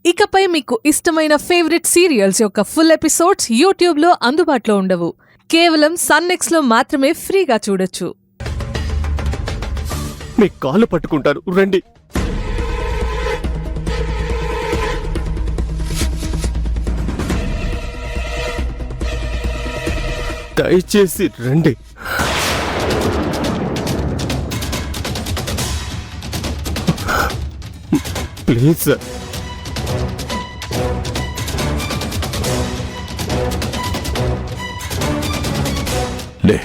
ఇకపై మీకు ఇష్టమైన ఫేవరెట్ సీరియల్స్ యొక్క ఫుల్ ఎపిసోడ్స్ యూట్యూబ్లో అందుబాటులో ఉండవు. కేవలం సన్నెక్స్లో మాత్రమే ఫ్రీగా చూడొచ్చు. మీ కాళ్ళు పట్టుకుంటారు, రండి. దయచేసి రండి. Please sir. లే.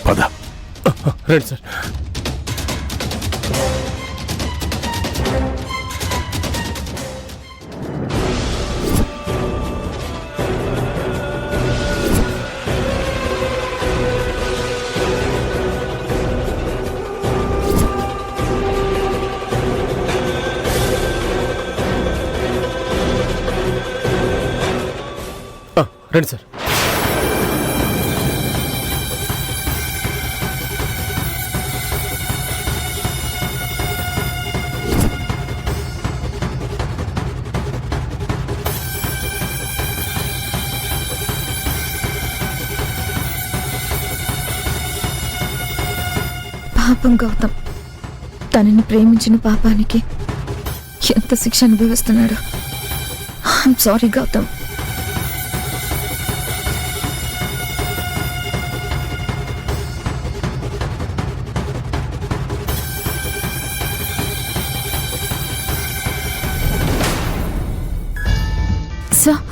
పద. రండి సార్. రండి సార్. పాపం గౌతమ్, తనని ప్రేమించిన పాపానికి ఎంత శిక్ష అనుభవిస్తున్నాడు. I'm sorry Gautam. సార్,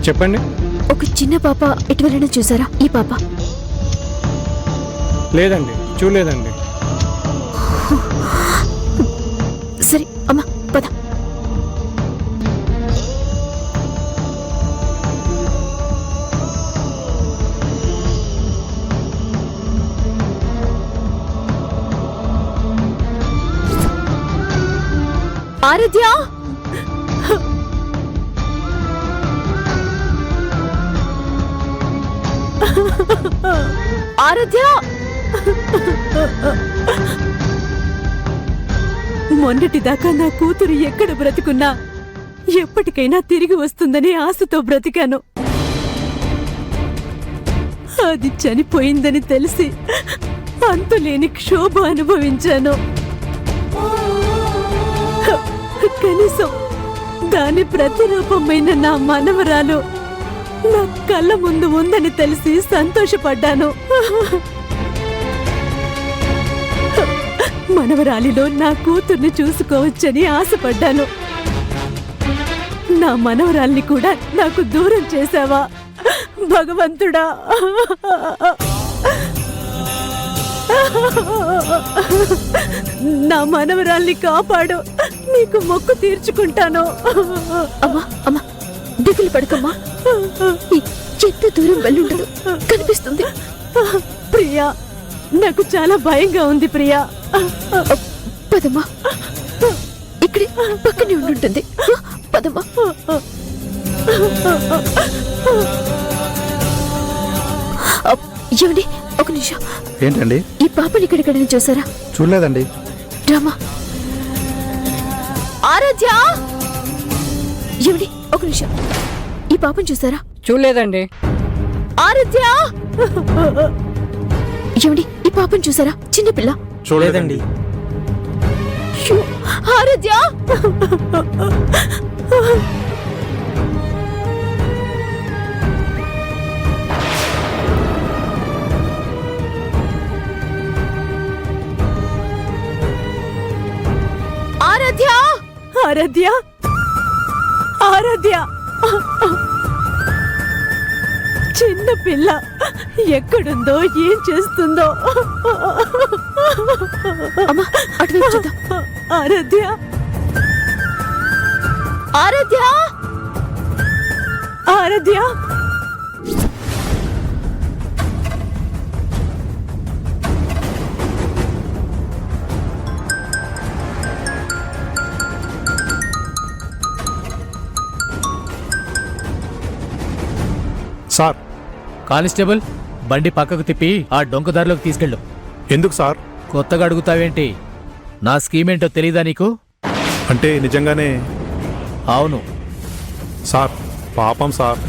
చెప్పండి. ఒక చిన్న పాప ఎటు వెళ్ళినా చూసారా? ఈ పాప లేదండి, చూడలేదండి. సరే అమ్మా, పద. ఆరాధ్య, ఆరాధ్య, మొన్నటిదాకా నా కూతురు ఎక్కడ బ్రతికున్నా ఎప్పటికైనా తిరిగి వస్తుందనే ఆశతో బ్రతికాను. అది చనిపోయిందని తెలిసి అంతులేని క్షోభ అనుభవించాను. కనీసం దాని ప్రతిరూపమైన నా మనవరాలు నా కళ్ళ ముందు ఉందని తెలిసి సంతోషపడ్డాను. మనవరాలిలో నా కూతుర్ని చూసుకోవచ్చని ఆశపడ్డాను. నా మనవరాల్ని కూడా నాకు దూరం చేశావా భగవంతుడా? నా మనవరాల్ని కాపాడు, నీకు మొక్కు తీర్చుకుంటాను. అమ్మా అమ్మా, దిగులు పడకమ్మా. ఎంత దూరం వెళ్ళుండదు, కనిపిస్తుంది. ప్రియా, నాకు చాలా భయంగా ఉంది ప్రియా. పదమ్మా, ఇక్కడే పక్కనే ఉండుంటుంది. పదమ్మా. ఏమండి, ఒక నిమిషం. ఏంటండి? ఈ పాపని ఇక్కడెక్కడైనా చూసారా? చూడలేదండి. రామా. ఆరాధ్య, ఏమండి, ఒక నిమిషం. ఈ పాపని చూసారా? చూడలేదండి. ఆరాధ్య, ఏమండి, ఈ పాపని చూసారా? చిన్నపిల్ల. చూడలేదండి. ఆరాధ్య, ఆరాధ్య, ఆరాధ్య, ఆరాధ్య, చిన్న పిల్ల ఎక్కడుందో, ఏం చేస్తుందో. అమ్మా, అటువైపు చూద్దాం. ఆరాధ్య, ఆరాధ్య, ఆరాధ్య. సార్. కానిస్టేబుల్, బండి పక్కకు తిప్పి ఆ డొంకదారిలోకి తీసుకెళ్ళు. ఎందుకు సార్? కొత్తగా అడుగుతావేంటి? నా స్కీమ్ ఏంటో తెలీదా నీకు? అంటే నిజంగానే? అవును. సార్ పాపం సార్.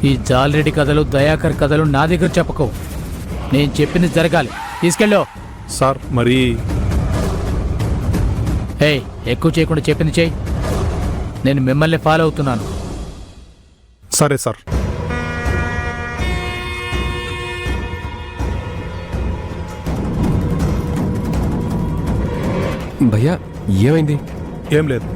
ఈ జాలరెడ్డి కథలు, దయాకర్ కథలు నా దగ్గర చెప్పకు. నేను చెప్పింది జరగాలి. తీసుకెళ్ళు. సార్ మరి ఏయ్, ఎక్కువ చేయకుండా చెప్పింది చెయ్యి. నేను మిమ్మల్ని ఫాలో అవుతున్నాను. సరే సార్. భయ్యా ఏమైంది? ఏం లేదు.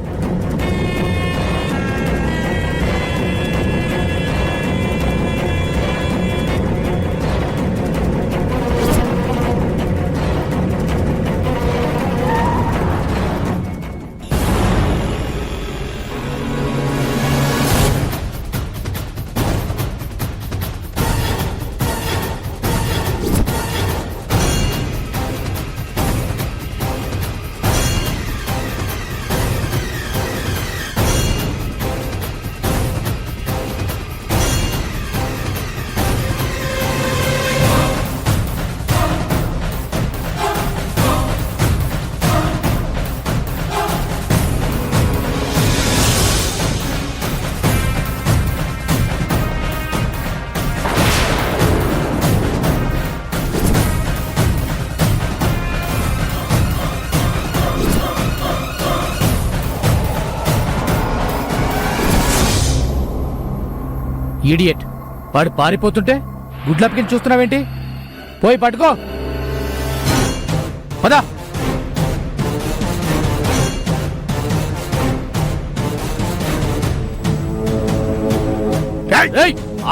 ఈడియట్, వాడు పారిపోతుంటే గుడ్లప్పకిని చూస్తున్నావేంటి? పోయి పట్టుకో. పదా.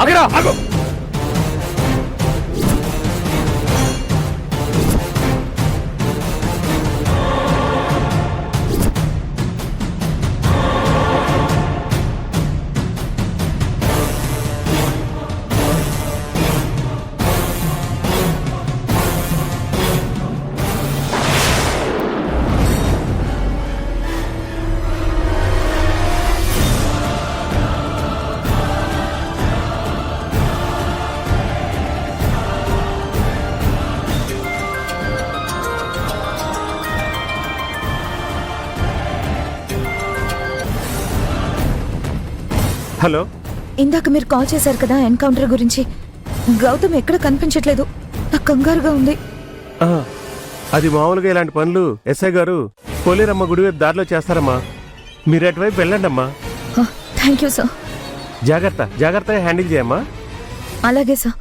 ఆగరా, ఆగు. హలో. ఇందాక మీరు కాల్ చేశారు కదా ఎన్కౌంటర్ గురించి. గౌతమ్ ఎక్కడ కనిపించట్లేదు. నాకు కంగారుగా ఉంది. అది మామూలుగా ఇలాంటి పనులు ఎస్ఐ గారు పోలేరమ్మ గుడి వైపు దారిలో చేస్తారమ్మా. మీరు అటువైపు వెళ్ళండి అమ్మా. Thank you sir. జాగ్రత్తగా హ్యాండిల్ చేయమ్మా. అలాగే సార్.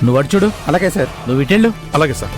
నువ్వు అటు చూడు. అలాగే సార్. నువ్వు ఇటెళ్ళు. అలాగే సార్.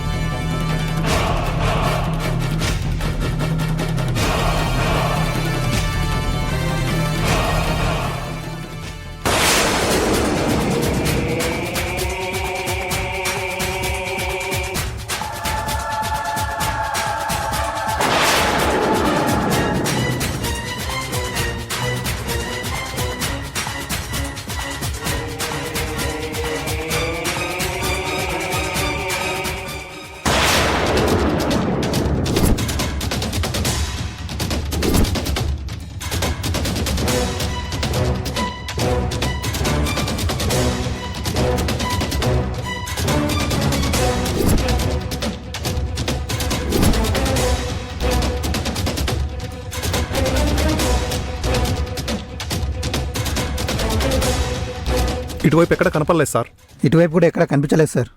ఇటువైపు ఎక్కడ కనపడలేదు సార్. ఇటువైపు కూడా ఎక్కడ కనిపించలేదు సార్.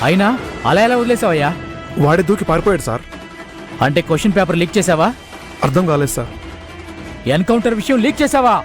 అయినా అలా ఎలా వదిలేసావయ్యా? వాడి దూకి పారిపోయాడు సార్. అంటే క్వశ్చన్ పేపర్ లీక్ చేసావా? అర్థం కాలేదు సార్. ఎన్కౌంటర్ విషయం లీక్ చేసావా